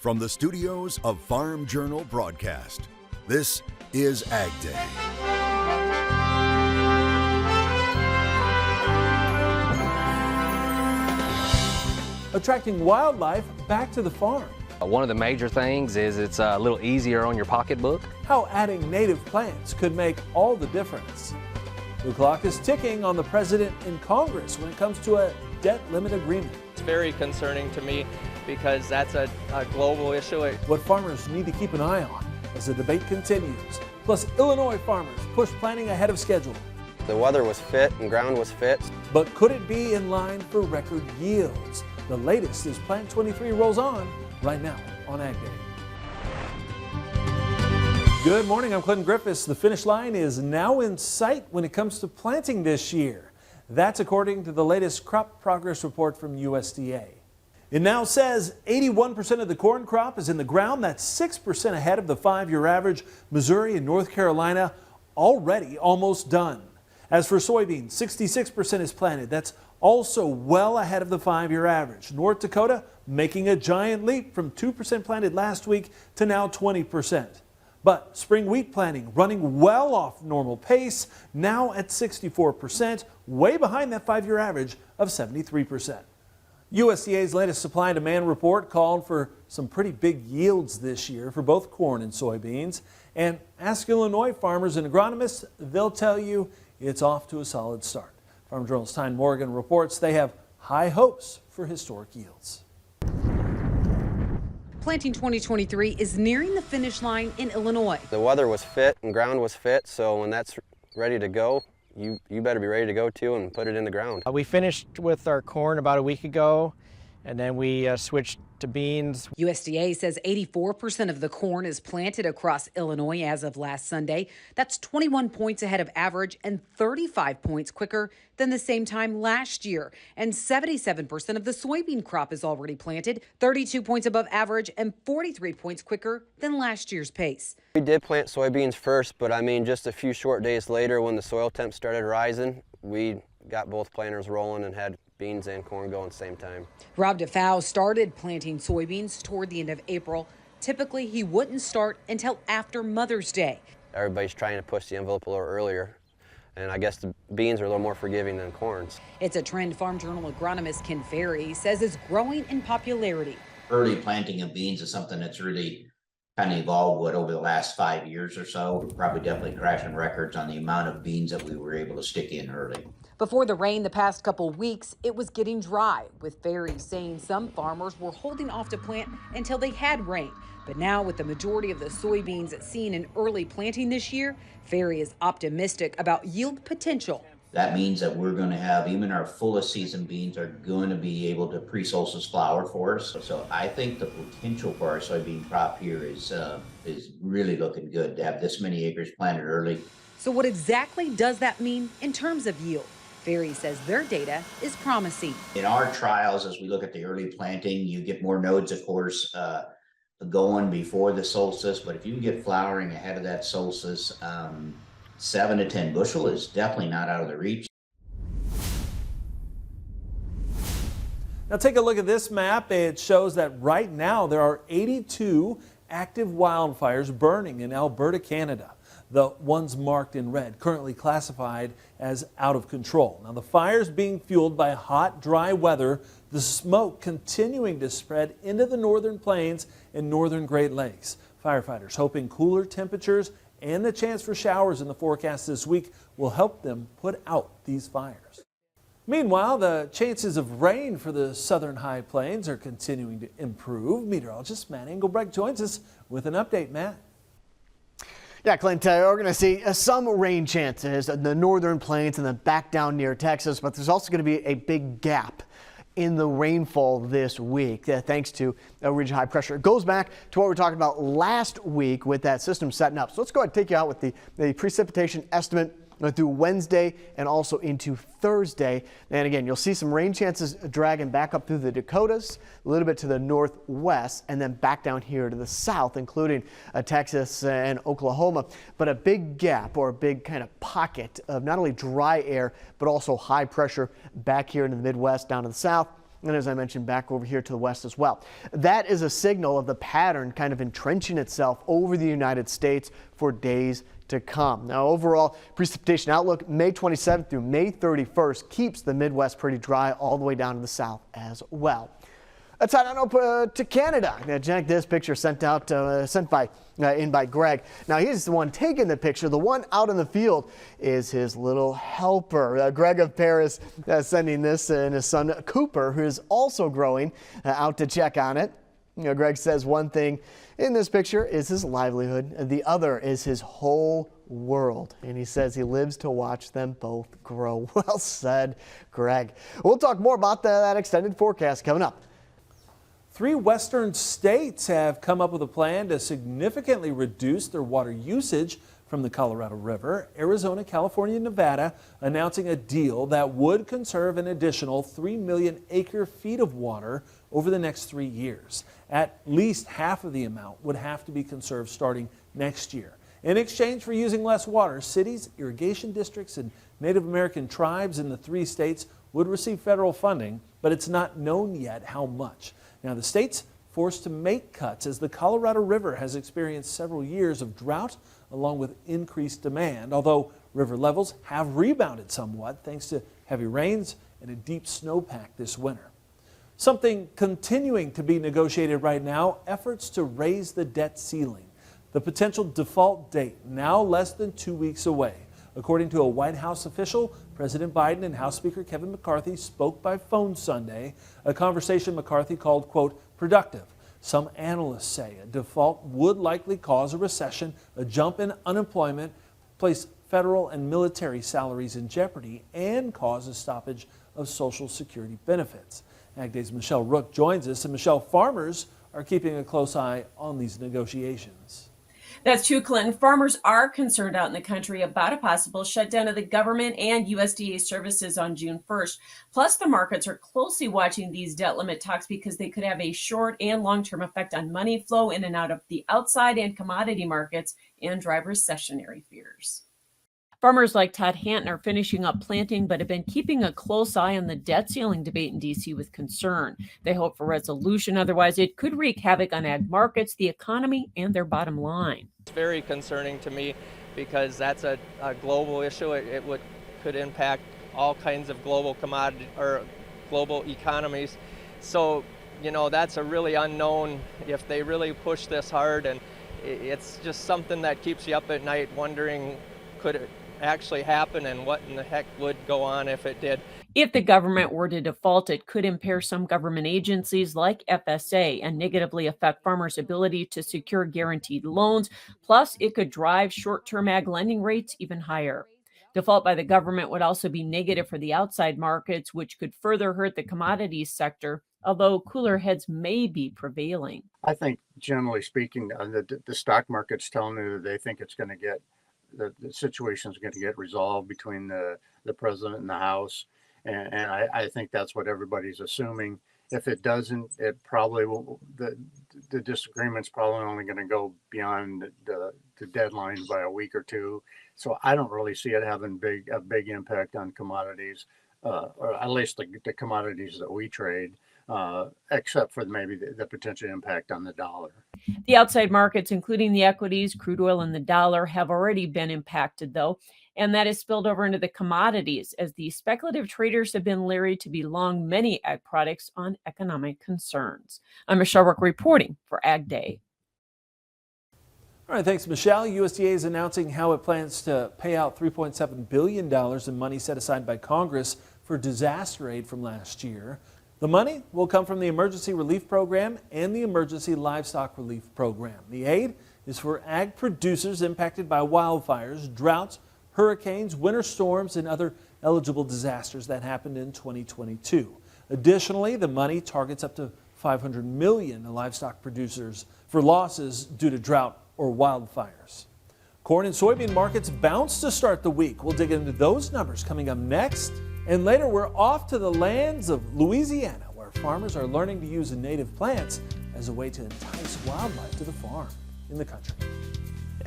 From the studios of Farm Journal Broadcast, this is AgDay. Attracting wildlife back to the farm. One of the major things is it's a little easier on your pocketbook. How adding native plants could make all the difference. The clock is ticking on the president and Congress when it comes to a debt limit agreement. It's very concerning to me because that's a global issue. What farmers need to keep an eye on as the debate continues. Plus, Illinois farmers push planting ahead of schedule. The weather was fit and ground was fit. But could it be in line for record yields? The latest as Plant 23 rolls on right now on AgDay. Good morning, I'm Clinton Griffiths. The finish line is now in sight when it comes to planting this year. That's according to the latest crop progress report from USDA. It now says 81% of the corn crop is in the ground. That's 6% ahead of the 5-year average. Missouri and North Carolina already almost done. As for soybeans, 66% is planted. That's also well ahead of the 5-year average. North Dakota making a giant leap from 2% planted last week to now 20%. But spring wheat planting running well off normal pace, now at 64%, way behind that 5-year average of 73%. USDA's latest supply and demand report called for some pretty big yields this year for both corn and soybeans. And ask Illinois farmers and agronomists, they'll tell you it's off to a solid start. Farm Journal's Tyne Morgan reports they have high hopes for historic yields. Planting 2023 is nearing the finish line in Illinois. The weather was fit and ground was fit, so when that's ready to go, you better be ready to go too and put it in the ground. We finished with our corn about a week ago, and then we switched to beans. USDA says 84% of the corn is planted across Illinois as of last Sunday. That's 21 points ahead of average and 35 points quicker than the same time last year. And 77% of the soybean crop is already planted, 32 points above average and 43 points quicker than last year's pace. We did plant soybeans first, but I mean just a few short days later when the soil temps started rising, we got both planters rolling and had beans and corn going at the same time. Rob DeFau started planting soybeans toward the end of April. Typically, he wouldn't start until after Mother's Day. Everybody's trying to push the envelope a little earlier, and I guess the beans are a little more forgiving than corns. It's a trend Farm Journal agronomist Ken Ferry says is growing in popularity. Early planting of beans is something that's really kind of evolved over the last 5 years or so. We're probably definitely crashing records on the amount of beans that we were able to stick in early. Before the rain the past couple weeks, it was getting dry, with Ferry saying some farmers were holding off to plant until they had rain. But now with the majority of the soybeans seen in early planting this year, Ferry is optimistic about yield potential. That means that we're going to have even our fullest season beans are going to be able to pre-solstice flower for us. So I think the potential for our soybean crop here is really looking good to have this many acres planted early. So what exactly does that mean in terms of yield? Ferry says their data is promising. In our trials, as we look at the early planting, you get more nodes, of course, going before the solstice. But if you can get flowering ahead of that solstice, 7 to 10 bushel is definitely not out of the reach. Now take a look at this map. It shows that right now there are 82 active wildfires burning in Alberta, Canada. The ones marked in red, currently classified as out of control. Now the fires being fueled by hot, dry weather, the smoke continuing to spread into the northern plains and northern Great Lakes. Firefighters hoping cooler temperatures and the chance for showers in the forecast this week will help them put out these fires. Meanwhile, the chances of rain for the southern high plains are continuing to improve. Meteorologist Matt Engelbrecht joins us with an update. Matt. Yeah, Clint, we're going to see some rain chances in the northern plains and then back down near Texas, but there's also going to be a big gap in the rainfall this week thanks to a ridge high pressure. It goes back to what we were talking about last week with that system setting up. So let's go ahead and take you out with the precipitation estimate through Wednesday and also into Thursday. And again, you'll see some rain chances dragging back up through the Dakotas, a little bit to the northwest, and then back down here to the south, including Texas and Oklahoma. But a big gap or a big kind of pocket of not only dry air, but also high pressure back here into the Midwest, down to the south. and as I mentioned, back over here to the west as well. That is a signal of the pattern kind of entrenching itself over the United States for days to come. Now, overall precipitation outlook, May 27th through May 31st keeps the Midwest pretty dry all the way down to the south as well. Let's head on up to Canada. Now, check this picture sent in by Greg. Now, he's the one taking the picture. The one out in the field is his little helper. Greg of Paris sending this, and his son Cooper, who is also growing, out to check on it. You know, Greg says one thing in this picture is his livelihood, and the other is his whole world. And he says he lives to watch them both grow. Well said, Greg. We'll talk more about that extended forecast coming up. 3 western states have come up with a plan to significantly reduce their water usage from the Colorado River. Arizona, California, and Nevada announcing a deal that would conserve an additional 3 million acre-feet of water over the next 3 years. At least half of the amount would have to be conserved starting next year. In exchange for using less water, cities, irrigation districts, and Native American tribes in the 3 states would receive federal funding, but it's not known yet how much. Now, the state's forced to make cuts as the Colorado River has experienced several years of drought along with increased demand, although river levels have rebounded somewhat thanks to heavy rains and a deep snowpack this winter. Something continuing to be negotiated right now, efforts to raise the debt ceiling. The potential default date now less than 2 weeks away. According to a White House official, President Biden and House Speaker Kevin McCarthy spoke by phone Sunday, a conversation McCarthy called, quote, productive. Some analysts say a default would likely cause a recession, a jump in unemployment, place federal and military salaries in jeopardy, and cause a stoppage of Social Security benefits. AgDay's Michelle Rook joins us, and Michelle, farmers are keeping a close eye on these negotiations. That's true, Clinton. Farmers are concerned out in the country about a possible shutdown of the government and USDA services on June 1st. Plus, the markets are closely watching these debt limit talks because they could have a short and long-term effect on money flow in and out of the outside and commodity markets and drive recessionary fears. Farmers like Todd Hanton are finishing up planting, but have been keeping a close eye on the debt ceiling debate in D.C. with concern. They hope for resolution, otherwise it could wreak havoc on ag markets, the economy, and their bottom line. It's very concerning to me because that's a global issue. It could impact all kinds of global commodity or global economies. So, you know, that's a really unknown if they really push this hard, and it's just something that keeps you up at night wondering, could it actually happen, and what in the heck would go on if it did. If the government were to default, it could impair some government agencies like FSA and negatively affect farmers' ability to secure guaranteed loans. Plus, it could drive short-term ag lending rates even higher. Default by the government would also be negative for the outside markets, which could further hurt the commodities sector, although cooler heads may be prevailing. I think, generally speaking, the stock market's telling you that they think it's going to get the situation is going to get resolved between the president and the House. And I think that's what everybody's assuming. If it doesn't, it probably will, the disagreement's probably only going to go beyond the deadline by a week or two. So I don't really see it having a big impact on commodities, or at least the commodities that we trade. Except for maybe the potential impact on the dollar. The outside markets, including the equities, crude oil, and the dollar, have already been impacted, though, and that has spilled over into the commodities as the speculative traders have been leery to be long many ag products on economic concerns. I'm Michelle Rook reporting for AgDay. All right, thanks, Michelle. USDA is announcing how it plans to pay out $3.7 billion in money set aside by Congress for disaster aid from last year. The money will come from the Emergency Relief Program and the Emergency Livestock Relief Program. The aid is for ag producers impacted by wildfires, droughts, hurricanes, winter storms, and other eligible disasters that happened in 2022. Additionally, the money targets up to $500 million to livestock producers for losses due to drought or wildfires. Corn and soybean markets bounced to start the week. We'll dig into those numbers coming up next. And later, we're off to the lands of Louisiana, where farmers are learning to use native plants as a way to entice wildlife to the farm in the country.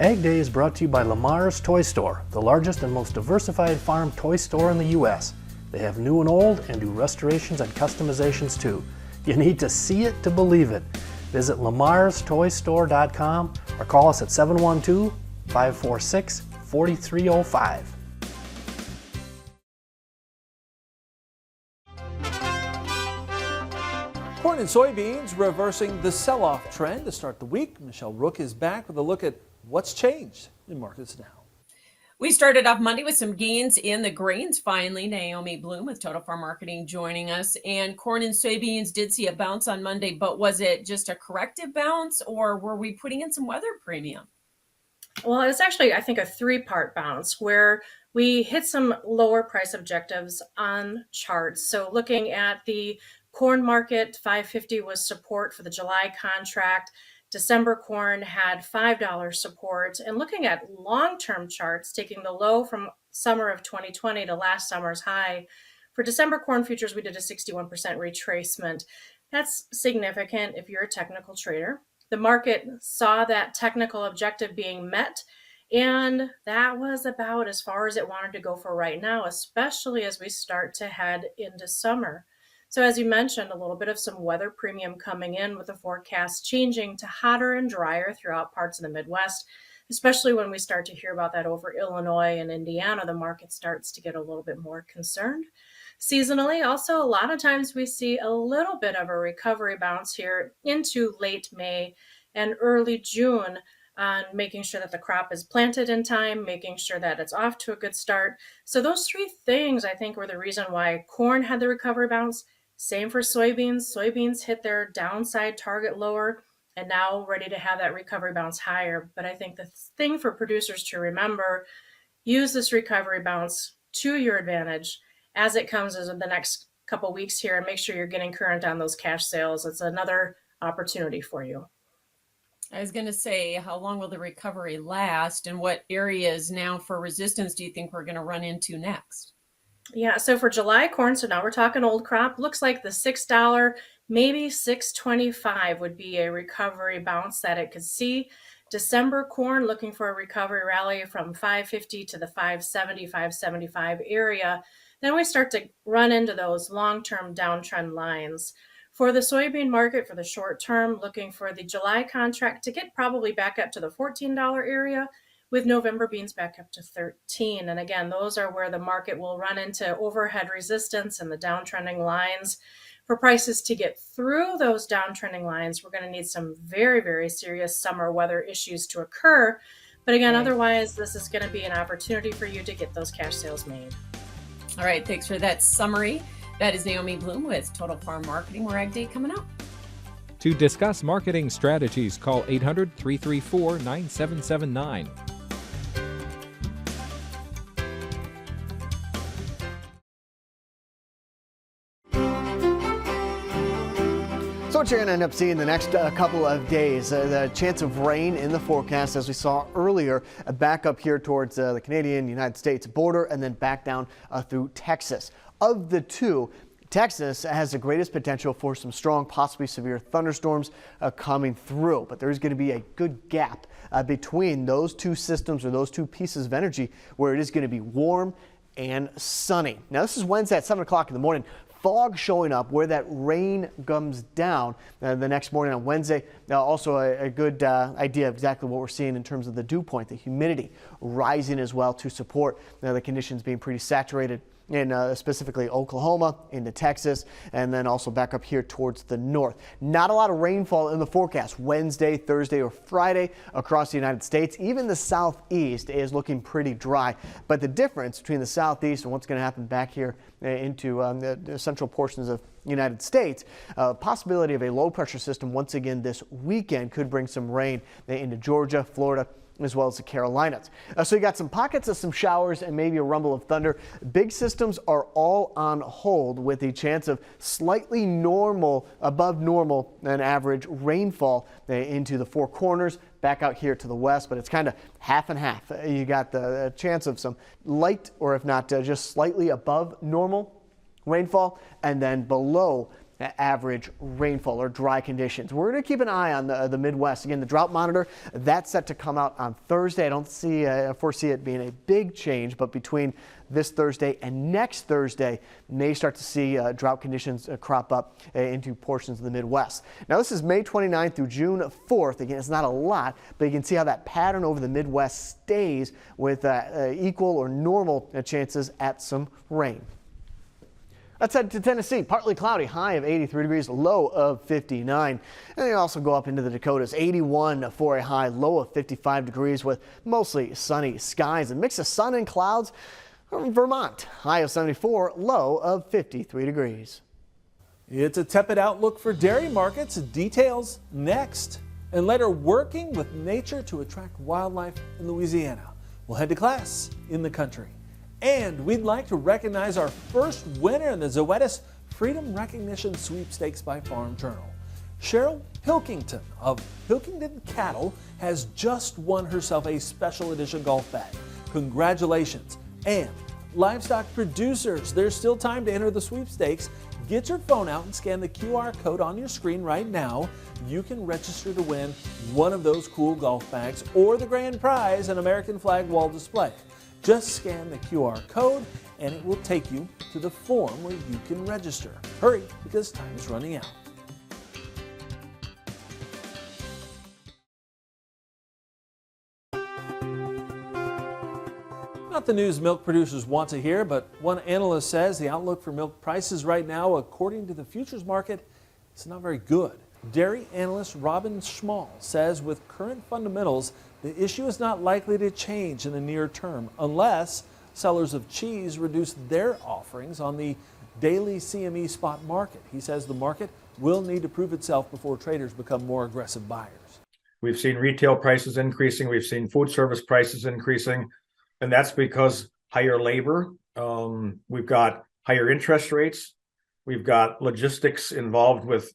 AgDay is brought to you by Lamar's Toy Store, the largest and most diversified farm toy store in the U.S., They have new and old and do restorations and customizations too. You need to see it to believe it. Visit lamarstoystore.com or call us at 712-546-4305. Corn and soybeans reversing the sell-off trend to start the week. Michelle Rook is back with a look at what's changed in markets now. We started off Monday with some gains in the grains. Finally, Naomi Bloom with Total Farm Marketing joining us. And corn and soybeans did see a bounce on Monday, but was it just a corrective bounce or were we putting in some weather premium? Well, it was actually, I think, a three-part bounce where we hit some lower price objectives on charts. So looking at the corn market, 550 was support for the July contract. December corn had $5 support. And looking at long-term charts, taking the low from summer of 2020 to last summer's high, for December corn futures, we did a 61% retracement. That's significant if you're a technical trader. The market saw that technical objective being met, and that was about as far as it wanted to go for right now, especially as we start to head into summer. So as you mentioned, a little bit of some weather premium coming in with the forecast changing to hotter and drier throughout parts of the Midwest, especially when we start to hear about that over Illinois and Indiana, the market starts to get a little bit more concerned. Seasonally, also, a lot of times we see a little bit of a recovery bounce here into late May and early June on making sure that the crop is planted in time, making sure that it's off to a good start. So those three things, I think, were the reason why corn had the recovery bounce. Same for soybeans. Soybeans hit their downside target lower and now ready to have that recovery bounce higher. But I think the thing for producers to remember, use this recovery bounce to your advantage as it comes in the next couple weeks here, and make sure you're getting current on those cash sales. It's another opportunity for you. I was going to say, how long will the recovery last, and what areas now for resistance do you think we're going to run into next? Yeah, so for July corn, so now we're talking old crop, looks like the $6, maybe $6.25 would be a recovery bounce that it could see. December corn, looking for a recovery rally from 550 to the 570, 575 area. Then we start to run into those long-term downtrend lines. For the soybean market, for the short term, looking for the July contract to get probably back up to the $14 area, with November beans back up to 13. And again, those are where the market will run into overhead resistance and the downtrending lines. For prices to get through those downtrending lines, we're going to need some very, very serious summer weather issues to occur. But again, otherwise, this is going to be an opportunity for you to get those cash sales made. All right, thanks for that summary. That is Naomi Bloom with Total Farm Marketing. We're AgDay coming up. To discuss marketing strategies, call 800-334-9779. So what you're going to end up seeing the next couple of days, the chance of rain in the forecast, as we saw earlier, back up here towards the Canadian-United States border and then back down through Texas. Of the two, Texas has the greatest potential for some strong, possibly severe thunderstorms coming through, but there's going to be a good gap between those two systems or those two pieces of energy where it is going to be warm and sunny. Now this is Wednesday at 7 o'clock in the morning. Fog showing up where that rain comes down the next morning on Wednesday. Now also a good idea of exactly what we're seeing in terms of the dew point, the humidity rising as well to support the conditions being pretty saturated in specifically Oklahoma, into Texas, and then also back up here towards the north. Not a lot of rainfall in the forecast Wednesday, Thursday, or Friday across the United States. Even the southeast is looking pretty dry. But the difference between the southeast and what's going to happen back here into the central portions of the United States, possibility of a low pressure system once again this weekend could bring some rain into Georgia, Florida, as well as the Carolinas. So you got some pockets of some showers and maybe a rumble of thunder. Big systems are all on hold with the chance of slightly normal, above normal than average rainfall into the Four Corners, back out here to the west, but it's kind of half and half. You got the chance of some light, or if not just slightly above normal rainfall, and then below average rainfall or dry conditions. We're going to keep an eye on the Midwest. Again, the drought monitor, that's set to come out on Thursday. I don't foresee it being a big change, but between this Thursday and next Thursday, may start to see drought conditions crop up into portions of the Midwest. Now, this is May 29th through June 4th. Again, it's not a lot, but you can see how that pattern over the Midwest stays with equal or normal chances at some rain. Let's head to Tennessee. Partly cloudy, high of 83 degrees, low of 59. And they also go up into the Dakotas, 81 for a high, low of 55 degrees with mostly sunny skies. A mix of sun and clouds. Vermont, high of 74, low of 53 degrees. It's a tepid outlook for dairy markets. Details next. And later, working with nature to attract wildlife in Louisiana. We'll head to class in the country. And we'd like to recognize our first winner in the Zoetis Freedom Recognition Sweepstakes by Farm Journal. Cheryl Pilkington of Pilkington Cattle has just won herself a special edition golf bag. Congratulations. And livestock producers, there's still time to enter the sweepstakes. Get your phone out and scan the QR code on your screen right now. You can register to win one of those cool golf bags or the grand prize, an American flag wall display. Just scan the QR code and it will take you to the form where you can register. Hurry, because time is running out. Not the news milk producers want to hear, but one analyst says the outlook for milk prices right now, according to the futures market, is not very good. Dairy analyst Robin Schmall says with current fundamentals, the issue is not likely to change in the near term unless sellers of cheese reduce their offerings on the daily CME spot market. He says the market will need to prove itself before traders become more aggressive buyers. We've seen retail prices increasing. We've seen food service prices increasing. And that's because higher labor. We've got higher interest rates. We've got logistics involved with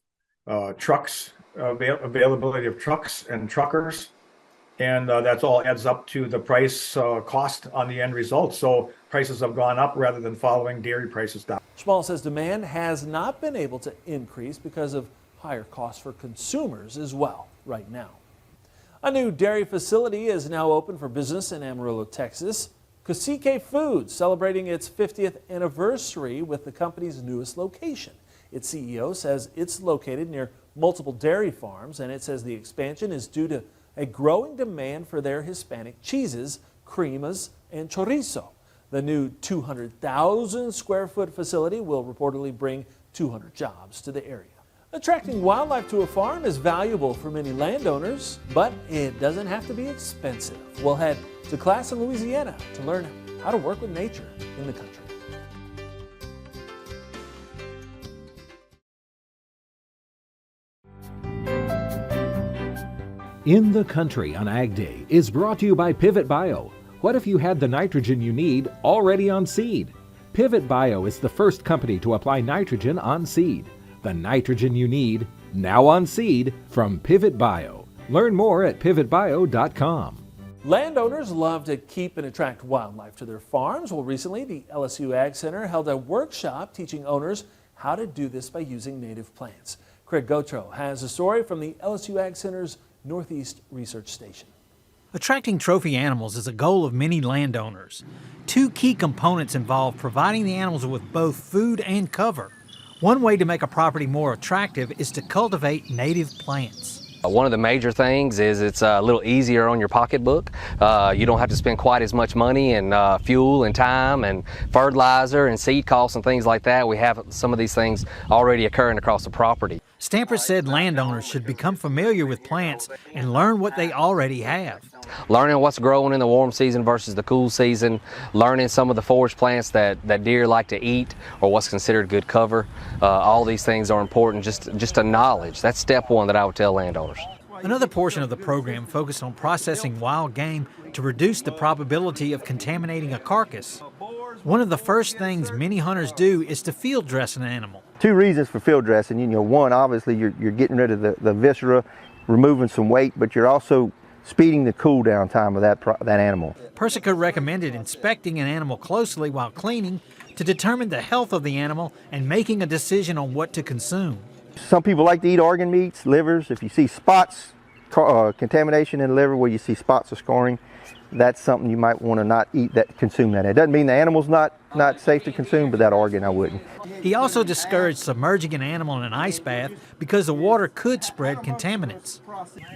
trucks, availability of trucks and truckers. And that's all adds up to the price cost on the end result. So prices have gone up rather than following dairy prices down. Schmall says demand has not been able to increase because of higher costs for consumers as well right now. A new dairy facility is now open for business in Amarillo, Texas. Cacique Foods celebrating its 50th anniversary with the company's newest location. Its CEO says it's located near multiple dairy farms, and it says the expansion is due to a growing demand for their Hispanic cheeses, cremas, and chorizo. The new 200,000 square foot facility will reportedly bring 200 jobs to the area. Attracting wildlife to a farm is valuable for many landowners, but it doesn't have to be expensive. We'll head to class in Louisiana to learn how to work with nature in the country. In the Country on Ag Day is brought to you by Pivot Bio. What if you had the nitrogen you need already on seed? Pivot Bio is the first company to apply nitrogen on seed. The nitrogen you need, now on seed, from Pivot Bio. Learn more at pivotbio.com. Landowners love to keep and attract wildlife to their farms. Well, recently the LSU Ag Center held a workshop teaching owners how to do this by using native plants. Craig Gautreaux has a story from the LSU Ag Center's Northeast Research Station. Attracting trophy animals is a goal of many landowners. Two key components involve providing the animals with both food and cover. One way to make a property more attractive is to cultivate native plants. One of the major things is it's a little easier on your pocketbook. You don't have to spend quite as much money and fuel and time and fertilizer and seed costs and things like that. We have some of these things already occurring across the property. Stamper said landowners should become familiar with plants and learn what they already have. Learning what's growing in the warm season versus the cool season, learning some of the forage plants that deer like to eat or what's considered good cover. All these things are important, just a knowledge. That's step one that I would tell landowners. Another portion of the program focused on processing wild game to reduce the probability of contaminating a carcass. One of the first things many hunters do is to field dress an animal. Two reasons for field dressing. One, obviously you're getting rid of the viscera, removing some weight, but you're also speeding the cool down time of that animal. Persica recommended inspecting an animal closely while cleaning to determine the health of the animal and making a decision on what to consume. Some people like to eat organ meats, livers. If you see spots, contamination in the liver where you see spots of scoring, that's something you might want to not eat, consume that. It doesn't mean the animal's not safe to consume, but that organ I wouldn't. He also discouraged submerging an animal in an ice bath because the water could spread contaminants.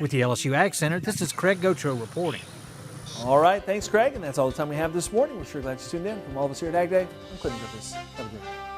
With the LSU Ag Center, this is Craig Gotro reporting. All right, thanks, Craig, and that's all the time we have this morning. We're sure glad you tuned in. From all of us here at AgDay, I'm Clinton Griffiths. Have a good one.